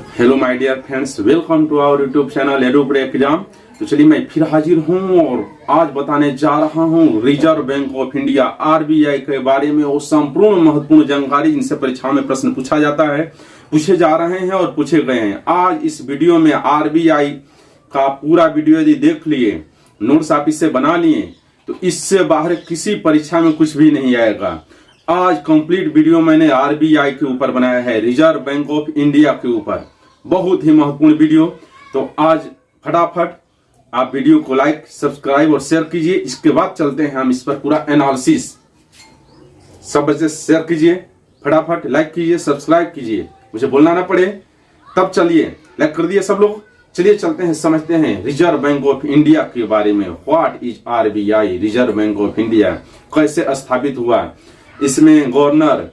Hello my dear friends, welcome to our YouTube channel एडुप्रे exam. तो चलिए मैं फिर हाजिर हूं और आज बताने जा रहा हूं reserve bank of India RBI के बारे में वो संपूर्ण महत्वपूर्ण जानकारी जिनसे परीक्षा में प्रश्न पूछा जाता है, पूछे जा रहे हैं और पूछे गए हैं। आज इस वीडियो में आरबीआई का पूरा वीडियो यदि देख लिए, नोट्स आप इससे बना लिए तो इससे बाहर किसी परीक्षा में कुछ भी नहीं आएगा। आज कंप्लीट वीडियो मैंने आरबीआई के ऊपर बनाया है, रिजर्व बैंक ऑफ इंडिया के ऊपर, बहुत ही महत्वपूर्ण वीडियो। तो आज फटाफट आप वीडियो को लाइक, सब्सक्राइब और शेयर कीजिए। इसके बाद चलते हैं हम इस पर पूरा एनालिसिस। सब बच्चे शेयर कीजिए, फटाफट लाइक कीजिए, सब्सक्राइब कीजिए, मुझे बोलना ना पड़े। तब चलिए, लाइक कर दिए सब लोग। चलिए चलते हैं, समझते हैं रिजर्व बैंक ऑफ इंडिया के बारे में। What is RBI, reserve bank of India कैसे स्थापित हुआ, इसमें गवर्नर,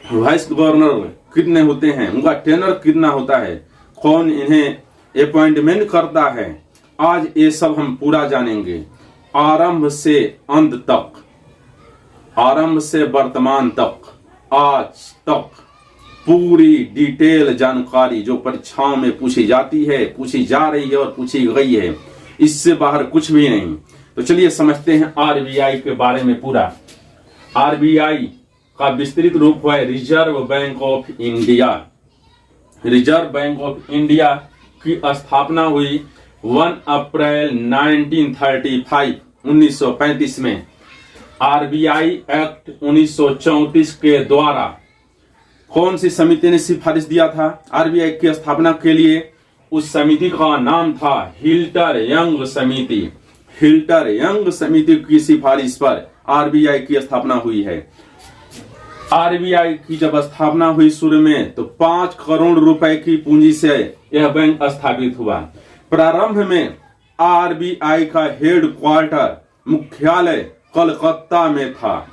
वाइस गवर्नर कितने होते हैं, उनका टेनर कितना होता है, कौन इन्हें अपॉइंटमेंट करता है, आज ये सब हम पूरा जानेंगे। आरंभ से अंत तक, आरंभ से वर्तमान तक, आज तक पूरी डिटेल जानकारी जो परीक्षाओं में पूछी जाती है, पूछी जा रही है और पूछी गई है, इससे बाहर कुछ भी नहीं। तो चलिए समझते हैं आरबीआई के बारे में पूरा। आरबीआई का विस्तृत रूप है reserve bank of India. Reserve bank of India की स्थापना हुई 1 अप्रैल 1935 में आरबीआई एक्ट 1934 के द्वारा। कौन सी समिति ने सिफारिश दिया था आरबीआई की स्थापना के लिए? उस समिति का नाम था हिल्टर यंग समिति। हिल्टर यंग समिति की सिफारिश पर आरबीआई की स्थापना हुई है। आरबीआई की जब स्थापना हुई शुरू में तो 5 करोड़ रुपए की पूंजी से यह बैंक स्थापित हुआ। प्रारंभ में आरबीआई का हेड क्वार्टर, मुख्यालय कलकत्ता में था।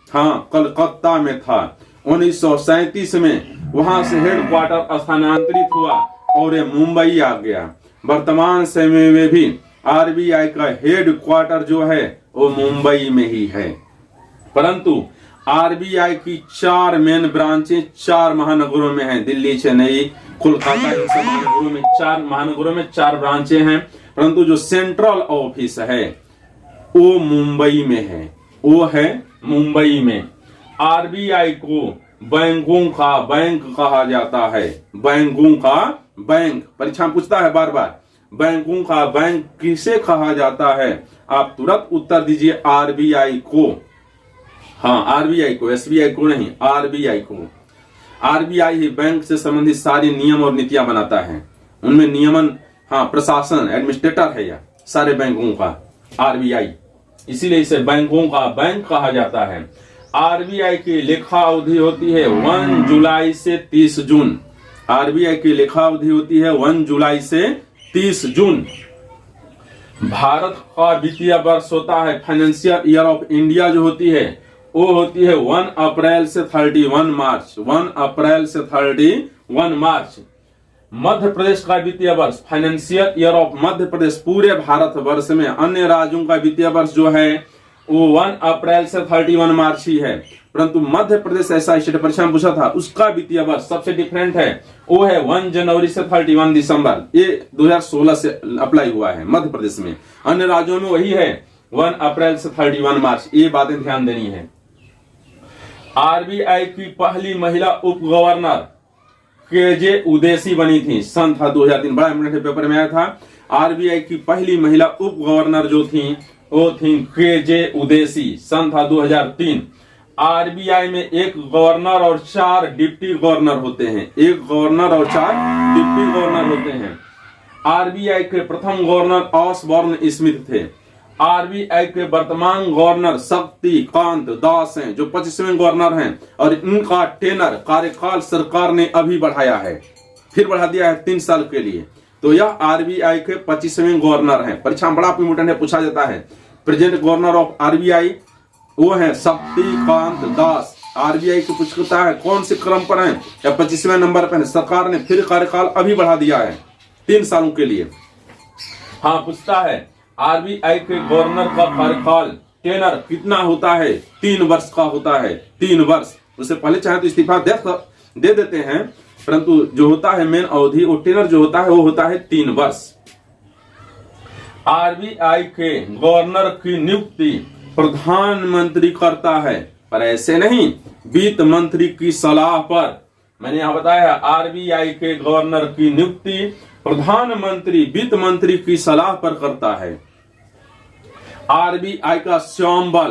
हाँ, कलकत्ता में था। 1937 में वहां से हेड क्वार्टर स्थानांतरित हुआ और ये मुंबई आ गया। वर्तमान समय में भी आरबीआई का हेड क्वार्टर जो है वो मुंबई में ही है। परंतु आरबीआई की 4 मेन ब्रांचें 4 महानगरों में हैं, दिल्ली, चेन्नई, कोलकाता, इन सब महानगरों में 4 ब्रांचें हैं। परंतु जो सेंट्रल ऑफिस है वो मुंबई में है, वो है मुंबई में। आरबीआई को बैंकों का बैंक कहा जाता है। बैंकों का बैंक, परीक्षा पूछता है बार बार, बैंकों का बैंक किसे कहा जाता है? आप तुरंत उत्तर दीजिए आरबीआई को। हाँ, आरबीआई को, एसबीआई को नहीं, आरबीआई को। आरबीआई ही बैंक से संबंधित सारे नियम और नीतियां बनाता है। उनमें नियमन, हाँ, प्रशासन, एडमिनिस्ट्रेटर है या सारे बैंकों का आरबीआई, इसीलिए इसे बैंकों का बैंक कहा जाता है। आरबीआई की लेखा अवधि होती है 1 जुलाई से 30 जून। आरबीआई की लेखा अवधि होती है 1 जुलाई से 30 जून। भारत का वित्तीय वर्ष होता है, फाइनेंशियल ईयर ऑफ इंडिया जो होती है वो होती है 1 अप्रैल से 31 मार्च। 1 अप्रैल से 31 मार्च। मध्य प्रदेश का वित्तीय वर्ष, financial year of Madhya Pradesh, पूरे भारत वर्ष में अन्य राज्यों का वित्तीय वर्ष जो है वो 1 अप्रैल से 31 मार्च ही है। परंतु मध्य प्रदेश ऐसा स्टेट परीक्षा में पूछा था, उसका वित्तीय वर्ष सबसे डिफरेंट है, वो है 1 जनवरी से 31 दिसंबर। ये 2016 से अप्लाई हुआ है मध्य प्रदेश में। अन्य राज्यों में वही है 1 अप्रैल से 31 मार्च। ये बातें ध्यान देनी है। आरबीआई की पहली महिला उप गवर्नर केजे उदेसी बनी थी, सन था 2003, बड़ा इंपोर्टेंट पेपर में आया था। आरबीआई की पहली महिला उप गवर्नर जो थी वो थी केजे उदेसी, सन था 2003। आरबीआई में 1 गवर्नर और 4 डिप्टी गवर्नर होते हैं। 1 गवर्नर और 4 डिप्टी गवर्नर होते हैं। आरबीआई के प्रथम गवर्नर ऑसबॉर्न स्मिथ थे। आरबीआई के वर्तमान गवर्नर शक्तिकांत दास हैं, जो 25वें गवर्नर हैं, और इनका टेनर, कार्यकाल सरकार ने अभी बढ़ाया है, फिर बढ़ा दिया है 3 साल के लिए। तो यह आरबीआई के 25वें गवर्नर हैं। परीक्षा में बड़ा इंपोर्टेंट है, पूछा जाता है। प्रेजेंट गवर्नर ऑफ आरबीआई वो है शक्तिकांत दास। आरबीआई की पूछता है कौन से क्रम पर है, या 25वें नंबर पर है। सरकार ने फिर कार्यकाल अभी बढ़ा दिया है 3 सालों के लिए। हाँ, पूछता है आरबीआई के गवर्नर का कार्यकाल, टेनर कितना होता है? 3 वर्ष का होता है, 3 वर्ष। उससे पहले चाहे तो इस्तीफा दे देते हैं, परंतु जो होता है मेन अवधि, वो टेनर जो होता है वो होता है 3 वर्ष। आरबीआई के गवर्नर की नियुक्ति प्रधानमंत्री करता है, पर ऐसे नहीं, वित्त मंत्री की सलाह पर। मैंने यहां बताया आरबीआई के गवर्नर की नियुक्ति प्रधानमंत्री वित्त मंत्री की सलाह पर करता है। आरबीआई का सिंबल,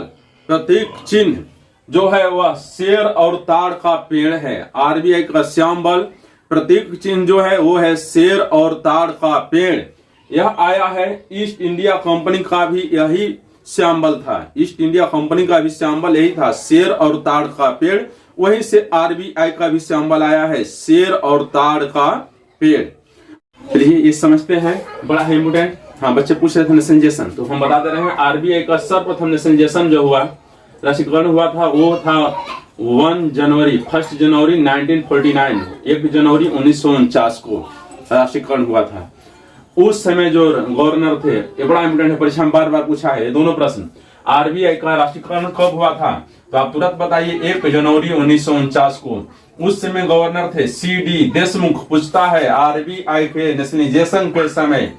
प्रतीक चिन्ह जो है वह शेर और ताड़ का पेड़ है। आरबीआई का सिंबल, प्रतीक चिन्ह जो है वो है शेर और ताड़ का पेड़। यह आया है ईस्ट इंडिया कंपनी का भी यही सिंबल था। ईस्ट इंडिया कंपनी का भी सिंबल यही था, शेर और ताड़ का पेड़। वहीं से आरबीआई का भी सिंबल आया है, शेर और ताड़ का पेड़। चलिए ये समझते हैं, बड़ा है इम्पोर्टेंट। हाँ, बच्चे पूछ रहे थे नेशनलाइजेशन, तो हम बता दे रहे हैं आरबीआई का सर्वप्रथम नेशनलाइजेशन जो हुआ, राष्ट्रीयकरण हुआ था, वो था 1 जनवरी 1949, 1 जनवरी 1949 को राष्ट्रीयकरण हुआ था। उस समय जो गवर्नर थे, ये बड़ा इंपोर्टेंट है, परीक्षा में बार बार पूछा है ये दोनों प्रश्न। आरबीआई का राष्ट्रीयकरण कब हुआ था, तो आप तुरंत बताइए 1 जनवरी 1949 को। उस समय गवर्नर थे CD देशमुख। पूछता है आरबीआई के नेशनलाइजेशन के समय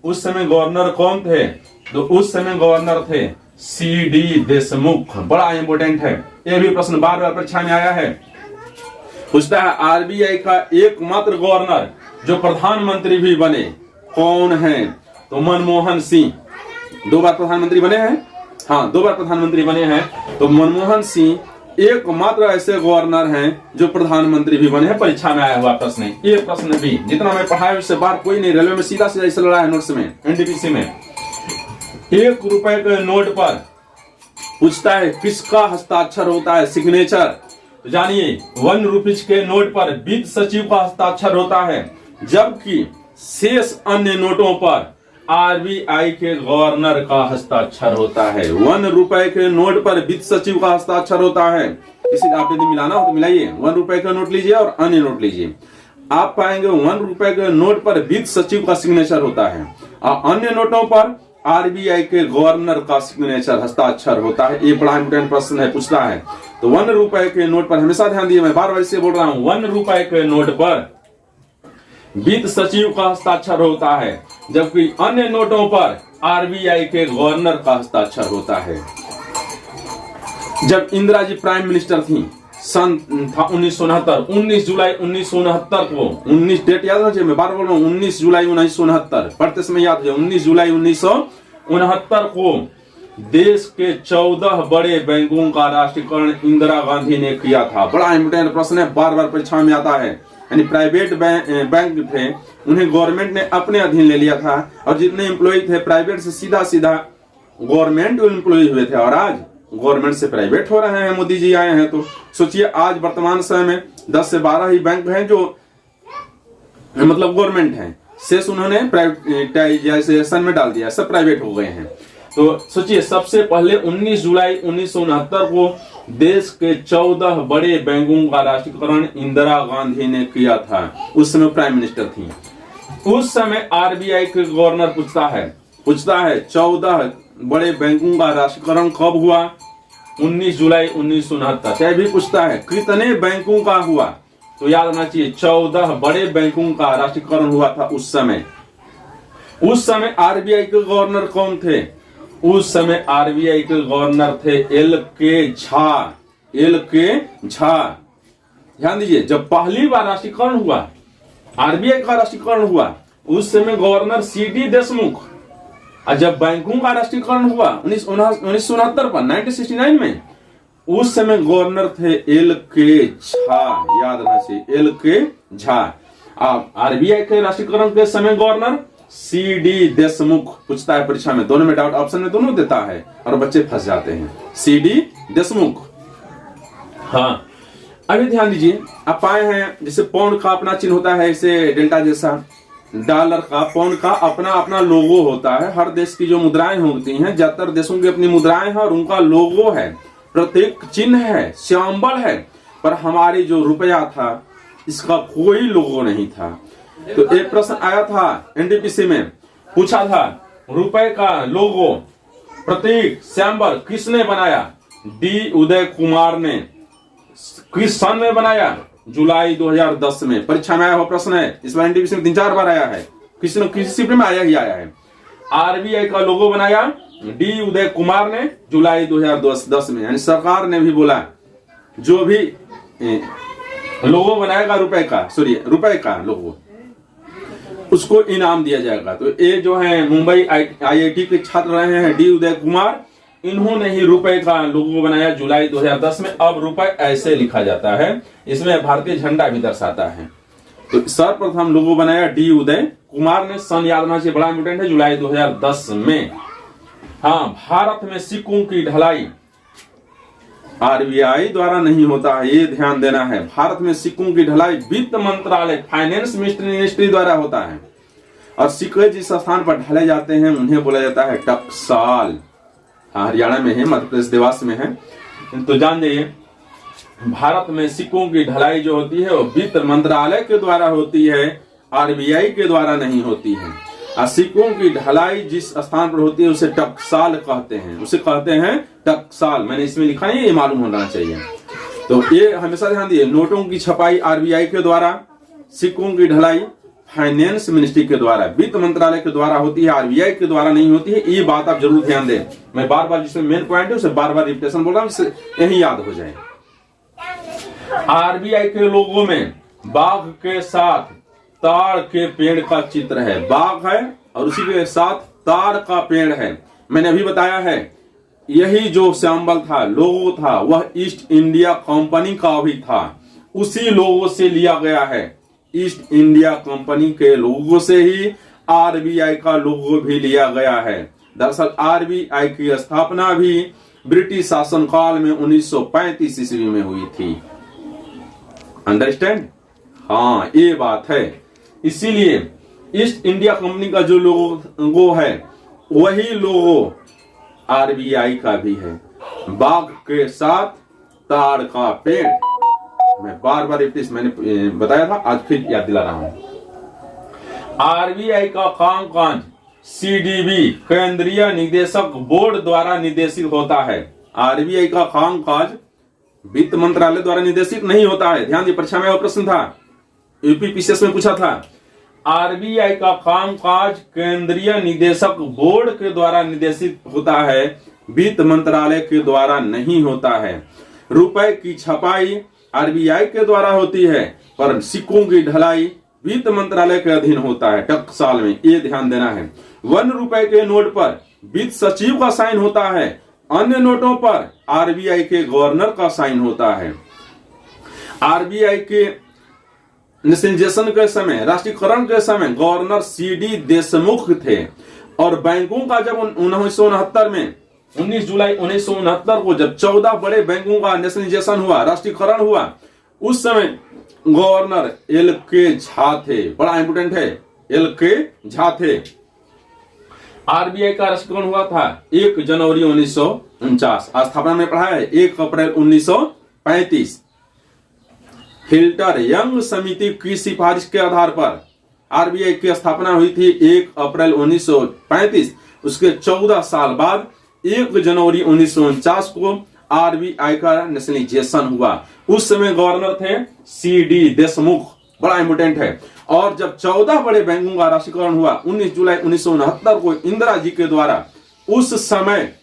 उस समय गवर्नर कौन थे, तो उस समय गवर्नर थे CD देशमुख। बड़ा इंपोर्टेंट है, ये भी प्रश्न बार बार परीक्षा में आया है। पूछता है आरबीआई का एकमात्र गवर्नर जो प्रधानमंत्री भी बने कौन है, तो मनमोहन सिंह। 2 बार प्रधानमंत्री बने हैं, हाँ 2 बार प्रधानमंत्री बने हैं, तो मनमोहन सिंह एकमात्र ऐसे गवर्नर हैं जो प्रधानमंत्री भी बने हैं। परीक्षा में आया हुआ प्रश्न है ये प्रश्न भी, जितना मैं पढ़ाया उससे बाहर कोई नहीं। रेलवे में सीधा सीधा चल रहा है नोट्स में, एनटीपीसी में। 1 रुपए के नोट पर पूछता है किसका हस्ताक्षर होता है, सिग्नेचर। तो जानिए 1 रुपीज के नोट पर वित्त सचिव का हस्ताक्षर होता है, जबकि शेष अन्य नोटों पर आरबीआई के गवर्नर का हस्ताक्षर होता है। 1 रुपए के नोट पर वित्त सचिव का हस्ताक्षर होता है। इसी आप यदि मिलाना हो तो मिलाइए, 1 रुपए का नोट लीजिए और अन्य नोट लीजिए। आप पाएंगे 1 रुपए के नोट पर वित्त सचिव का सिग्नेचर होता है और अन्य नोटों पर आरबीआई के गवर्नर का सिग्नेचर, हस्ताक्षर होता है। ये बड़ा इंपोर्टेंट प्रश्न है, पूछता है। तो 1 रुपए के नोट पर हमेशा ध्यान दिए, मैं बार बार इसे बोल रहा हूं, 1 रुपए के नोट पर वित्त सचिव का हस्ताक्षर होता है, जबकि अन्य नोटों पर आरबीआई के गवर्नर का हस्ताक्षर होता है। जब इंदिरा जी प्राइम मिनिस्टर थी, सन था 1969, 19 जुलाई 1969 को, 19 डेट याद रखिए, मैं बार बोल रहा हूं, 19 जुलाई 1969 पढ़ते समय याद है। 19 जुलाई 1969 को देश के 14 बड़े बैंकों का राष्ट्रीयकरण इंदिरा गांधी ने किया था। बड़ा इंपोर्टेंट प्रश्न है, बार बार परीक्षा में आता है। यानी प्राइवेट बैंक थे, उन्हें गवर्नमेंट ने अपने अधीन ले लिया था, और जितने एम्प्लॉय थे प्राइवेट से सीधा सीधा गवर्नमेंट एम्प्लॉय हुए थे, और आज गवर्नमेंट से प्राइवेट हो रहे हैं। मोदी जी आए हैं तो सोचिए, आज वर्तमान समय में 10 से 12 ही बैंक हैं जो मतलब गवर्नमेंट हैं, शेष उन्होंने प्राइवेटाइजेशन में डाल दिया, सब प्राइवेट हो गए हैं। तो सोचिए, सबसे पहले 19 जुलाई 1969 को देश के 14 बड़े बैंकों का राष्ट्रीयकरण इंदिरा गांधी ने किया था। उस समय प्राइम मिनिस्टर थी। उस समय आरबीआई के गवर्नर पूछता है 14 बड़े बैंकों का राष्ट्रीयकरण कब हुआ, 19 जुलाई 1969। चाहे भी पूछता है कितने बैंकों का हुआ, तो याद रखना चाहिए 14 बड़े बैंकों का राष्ट्रीयकरण हुआ था उस समय। उस समय आरबीआई के गवर्नर कौन थे, उस समय आरबीआई के गवर्नर थे LK झा। ध्यान दीजिए, जब पहली बार राष्ट्रीयकरण हुआ, आरबीआई का राष्ट्रीयकरण हुआ, उस समय गवर्नर CD देशमुख, और जब बैंकों का राष्ट्रीयकरण हुआ 1969 पर 1969 में, उस समय गवर्नर थे LK झा। याद रखना चाहिए, LK झा। आरबीआई के राष्ट्रीयकरण के समय गवर्नर CD देशमुख। पूछता है परीक्षा में, दोनों में डाउट, ऑप्शन में दोनों देता है और बच्चे फंस जाते हैं। CD देशमुख। हाँ, अभी ध्यान दीजिए, आप पाए हैं जैसे पाउंड का अपना चिन्ह होता है, ऐसे डेल्टा जैसा, डॉलर का, पाउंड का अपना अपना लोगो होता है। हर देश की जो मुद्राएं होती हैं, ज्यादातर देशों की अपनी मुद्राएं हैं और उनका लोगो है, प्रतीक चिन्ह है, सिंबल है। पर हमारी जो रुपया था, इसका कोई लोगो नहीं था। तो एक प्रश्न आया था एनटीपीसी में, पूछा था रुपए का लोगो, प्रतीक, सिंबल किसने बनाया? D उदय कुमार ने। किस सन में बनाया? जुलाई 2010 में। परीक्षा में आया हुआ प्रश्न है, इस बार एनटीपीसी में 3-4 बार आया है, किसी न किसी में आया ही आया है। आरबीआई का लोगो बनाया डी उदय कुमार ने जुलाई 2010 में, यानी सरकार ने भी बोला जो भी लोगो बनाएगा रुपए का लोगो, उसको इनाम दिया जाएगा। तो ये जो है मुंबई आईआईटी के छात्र रहे हैं डी उदय कुमार, इन्होंने ही रुपए का लोगो बनाया जुलाई 2010 में। अब रुपए ऐसे लिखा जाता है, इसमें भारतीय झंडा भी दर्शाता है। तो सर्वप्रथम लोगो बनाया डी उदय कुमार ने, सन याद होना चाहिए, बड़ा इंपोर्टेंट है, जुलाई 2010 में। हाँ, भारत में सिक्कों की ढलाई आरबीआई द्वारा नहीं होता है, ये ध्यान देना है। भारत में सिक्कों की ढलाई वित्त मंत्रालय, फाइनेंस मिनिस्ट्री द्वारा होता है। और सिक्के जिस स्थान पर ढाले जाते हैं उन्हें बोला जाता है टकसाल। हाँ, हरियाणा में है, मध्य प्रदेश देवास में है। तो जान जाइए, भारत में सिक्कों की ढलाई जो होती है वो वित्त मंत्रालय के द्वारा होती है, आरबीआई के द्वारा नहीं होती है। और सिक्कों की ढलाई जिस स्थान पर होती है उसे टकसाल कहते हैं, उसे कहते हैं टकसाल। मैंने इसमें लिखा है, ये मालूम होना चाहिए। तो ये हमेशा ध्यान दिए, नोटों की छपाई आरबीआई के द्वारा, सिक्कों की ढलाई फाइनेंस मिनिस्ट्री के द्वारा, वित्त मंत्रालय के द्वारा होती है, आरबीआई के द्वारा नहीं होती है। ये बात आप जरूर ध्यान दें। मैं बार बार जिसमें मेन पॉइंट है उसे बार बार रिपीटेशन बोल रहा हूं, इससे यही याद हो जाए। आरबीआई के लोगों में बाघ के साथ ताड़ के पेड़ का चित्र है, बाघ है और उसी के साथ ताड़ का पेड़ है। मैंने अभी बताया है, यही जो सिंबल था, लोगो था, वह ईस्ट इंडिया कंपनी का भी था, उसी लोगो से लिया गया है। ईस्ट इंडिया कंपनी के लोगो से ही आरबीआई का लोगो भी लिया गया है। दरअसल आरबीआई की स्थापना भी ब्रिटिश शासनकाल में 1935 ईस्वी में हुई थी। अंडरस्टैंड? हाँ, ये बात है। इसीलिए ईस्ट इंडिया कंपनी का जो लोगो है वही लोगो आरबीआई का भी है, बाघ के साथ ताड़ का पेड़। मैं बार बार रिपीट, मैंने बताया था, आज फिर याद दिला रहा हूं। आरबीआई का कामकाज सीडीबी केंद्रीय निदेशक बोर्ड द्वारा निर्देशित होता है। आरबीआई का कामकाज वित्त मंत्रालय द्वारा निर्देशित नहीं होता है। ध्यान दिए, परीक्षा में वह प्रश्न था, यूपीपीसीएस में पूछा था। आरबीआई का कामकाज केंद्रीय निदेशक बोर्ड के द्वारा निर्देशित होता है, वित्त मंत्रालय के द्वारा नहीं होता है। रुपए की छपाई आरबीआई के द्वारा होती है, पर सिक्कों की ढलाई वित्त मंत्रालय के अधीन होता है, टकसाल में। ये ध्यान देना है। 1 रुपए के नोट पर वित्त सचिव का साइन होता है, अन्य नोटों पर आरबीआई के गवर्नर का साइन होता है। आरबीआई के नेशनलाइजेशन के समय, राष्ट्रीयकरण के समय गवर्नर सीडी देशमुख थे। और बैंकों का जब 1969 में 19 जुलाई 1969 को जब 14 बड़े बैंकों का नेशनलाइजेशन हुआ, राष्ट्रीयकरण हुआ, उस समय गवर्नर एल के झा थे। बड़ा इंपोर्टेंट है, एल के झा थे। आरबीआई का राष्ट्रीयकरण हुआ था 1 जनवरी 1949। स्थापना में पढ़ा है 1 अप्रैल 1935। हिल्टर यंग समिति की सिफारिश के आधार पर आरबीआई की स्थापना हुई थी 1 अप्रैल 1935। उसके 14 साल बाद 1 जनवरी 1949 को आरबीआई का नेशनलाइजेशन हुआ। उस समय गवर्नर थे सीडी देशमुख। बड़ा इंपोर्टेंट है। और जब 14 बड़े बैंकों का राष्ट्रीयकरण हुआ 19 जुलाई 1969 को इंदिरा जी के द्वारा, उस समय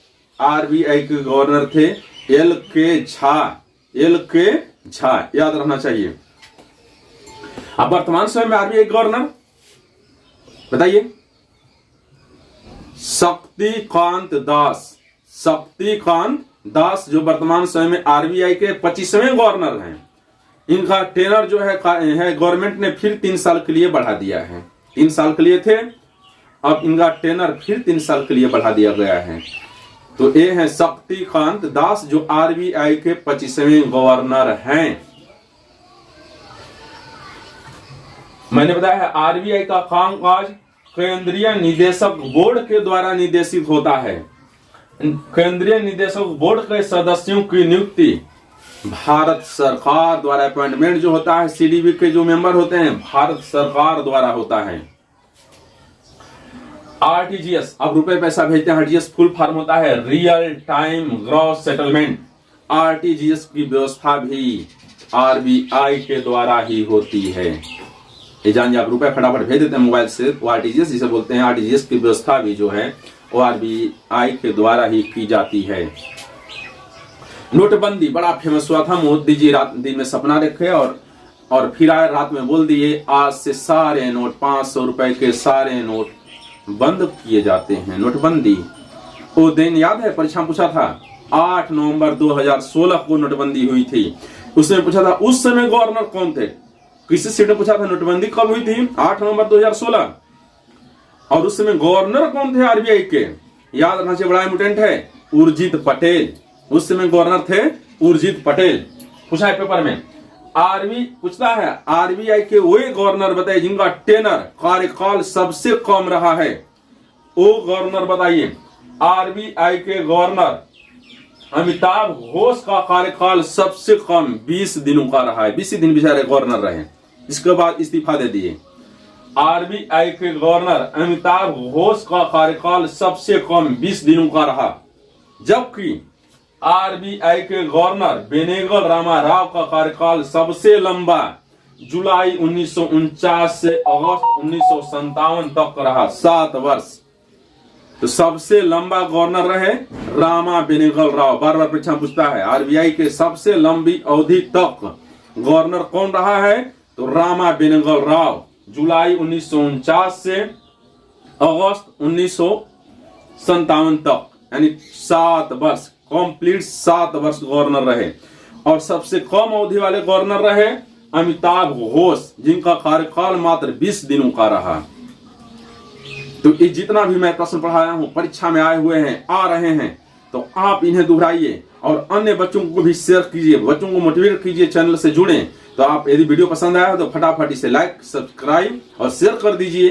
आरबीआई के गवर्नर थे एल के झा। एल के झा याद रखना चाहिए। अब वर्तमान समय में आरबीआई गवर्नर बताइए, शक्तिकांत दास। शक्तिकांत दास जो वर्तमान समय में आरबीआई के 25वें गवर्नर हैं। इनका टेनर जो है गवर्नमेंट ने फिर 3 साल के लिए बढ़ा दिया है। 3 साल के लिए थे, अब इनका टेनर फिर 3 साल के लिए बढ़ा दिया गया है। तो ये है शक्तिकांत दास जो आरबीआई के 25वें गवर्नर हैं। मैंने बताया है आरबीआई का कामकाज केंद्रीय निदेशक बोर्ड के द्वारा निर्देशित होता है। केंद्रीय निदेशक बोर्ड के सदस्यों की नियुक्ति भारत सरकार द्वारा, अपॉइंटमेंट जो होता है सीडीबी के जो मेंबर होते हैं भारत सरकार द्वारा होता है। आरटीजीएस, अब रुपए पैसा भेजते हैं, आरटीजीएस फुल फॉर्म होता है real time gross settlement. RTGS की व्यवस्था भी आरबीआई के द्वारा ही होती है। ये जानिए आप, रुपए फटाफट भेज देते हैं मोबाइल से, वो आरटीजीएस जिसे बोलते हैं, आरटीजीएस की व्यवस्था भी जो है वो आरबीआई के द्वारा ही की जाती है। नोटबंदी बड़ा फेमस हुआ था, मोदी जी रात दिन में सपना देखे और फिर आए रात में बोल दिए आज से सारे नोट 500 रुपए के सारे नोट बंद किए जाते हैं। नोटबंदी वो दिन याद है, परीक्षा पूछा था 8 नवंबर 2016 को नोटबंदी हुई थी। उसमें पूछा था उस समय गवर्नर कौन थे, किसी सीट में पूछा था नोटबंदी कब हुई थी, 8 नवंबर 2016, और उस समय गवर्नर कौन थे आरबीआई के, याद रखना चाहिए, बड़ा इंपोर्टेंट है, उर्जित पटेल। उस समय गवर्नर थे उर्जित पटेल, पूछा है पेपर में। पूछता है आरबीआई के वही गवर्नर बताइए जिनका टेनर कार्यकाल सबसे कम रहा है, वो गवर्नर बताइए। आरबीआई के गवर्नर अमिताभ घोष का कार्यकाल सबसे कम 20 दिनों का रहा है, 20 दिन बेचारे गवर्नर रहे, इसके बाद इस्तीफा दे दिए। आरबीआई के गवर्नर अमिताभ घोष का कार्यकाल सबसे कम 20 दिनों का रहा, जबकि आरबीआई के गवर्नर बेनेगल रामा राव का कार्यकाल सबसे लंबा जुलाई 1949 से अगस्त 1957 तक रहा, 7 वर्ष। तो सबसे लंबा गवर्नर रहे रामा बेनेगल राव। बार बार परीक्षा पूछता है आरबीआई के सबसे लंबी अवधि तक गवर्नर कौन रहा है, तो रामा बेनेगल राव, जुलाई 1949 से अगस्त 1957 तक, यानी 7 वर्ष, कंप्लीट 7 वर्ष गवर्नर रहे। और सबसे कम अवधि वाले गवर्नर रहे अमिताभ घोष, जिनका कार्यकाल मात्र 20 दिनों का रहा। तो ये जितना भी मैं प्रश्न पढ़ाया हूं, परीक्षा में आए हुए हैं, आ रहे हैं, तो आप इन्हें दोहराइए और अन्य बच्चों को भी शेयर कीजिए, बच्चों को मोटिवेट कीजिए, चैनल से जुड़ें। तो आप यदि वीडियो पसंद आया तो फटाफट इसे लाइक, सब्सक्राइब और शेयर कर दीजिए।